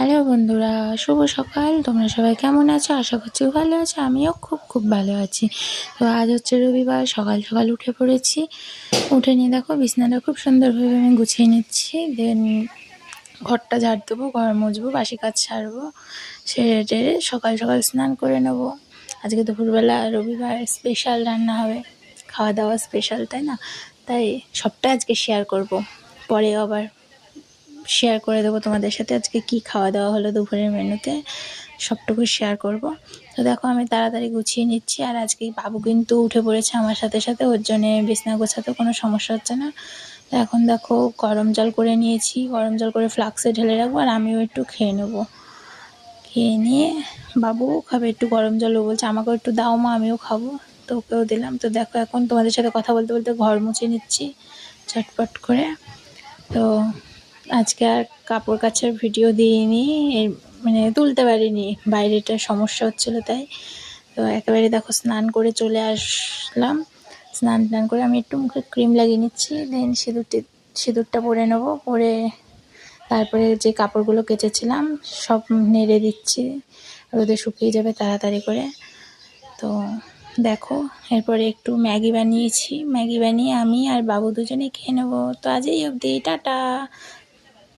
Hello বন্ধুরা, শুভ সকাল। তোমরা সবাই কেমন আছো? আশা করছি ভালো আছো। আমিও খুব ভালো আছি। তো আজ হচ্ছে রবিবার, সকাল সকাল উঠে পড়েছি। উঠে নিয়ে দেখো বিছানাটা খুব সুন্দরভাবে আমি গুছিয়ে নিচ্ছি। দেন ঘরটা ঝাড় দেবো, ঘর মুছবো, বাসি কাজ সারবো, সেরে টেরে সকাল সকাল স্নান করে নেবো। আজকে দুপুরবেলা রবিবার স্পেশাল রান্না হবে, খাওয়া দাওয়া স্পেশাল, তাই না? তাই সবটা আজকে শেয়ার করব। পরে আবার শেয়ার করে দেবো তোমাদের সাথে আজকে কি খাওয়া দাওয়া হলো দুপুরের মেনুতে, সবটুকু শেয়ার করব। তো দেখো আমি তাড়াতাড়ি গুছিয়ে নিচ্ছি। আর আজকে বাবু কিন্তু উঠে পড়েছে আমার সাথে সাথে, ওর জন্যে বিছনা গোছাতে কোনো সমস্যা হচ্ছে না। তো এখন দেখো গরম জল করে নিয়েছি, গরম জল করে ফ্লাক্সে ঢেলে রাখবো, আর আমিও একটু খেয়ে নেবো। খেয়ে নিয়ে বাবুও খাবে একটু গরম জল, ও বলছে আমাকেও একটু দাও মা, আমিও খাবো। তো ওকেও দিলাম। তো দেখো এখন তোমাদের সাথে কথা বলতে বলতে ঘর মুছে নিচ্ছি চটপট করে। তো আজকে আর কাপড় কাচার ভিডিও দিইনি, মানে তুলতে পারিনি, বাইরেটা সমস্যা হচ্ছিলো তাই। তো একেবারে দেখো স্নান করে চলে আসলাম। স্নান টান করে আমি একটু মুখে ক্রিম লাগিয়ে নিচ্ছি, দেন সিঁদুরটা পরে নেবো। পরে তারপরে যে কাপড়গুলো কেচেছিলাম সব নেড়ে দিচ্ছি, রোদে শুকিয়ে যাবে তাড়াতাড়ি করে। তো দেখো এরপরে একটু ম্যাগি বানিয়েছি, ম্যাগি বানিয়ে আমি আর বাবু দুজনে খেয়ে নেবো। তো আজ এই অবধি, টাটা।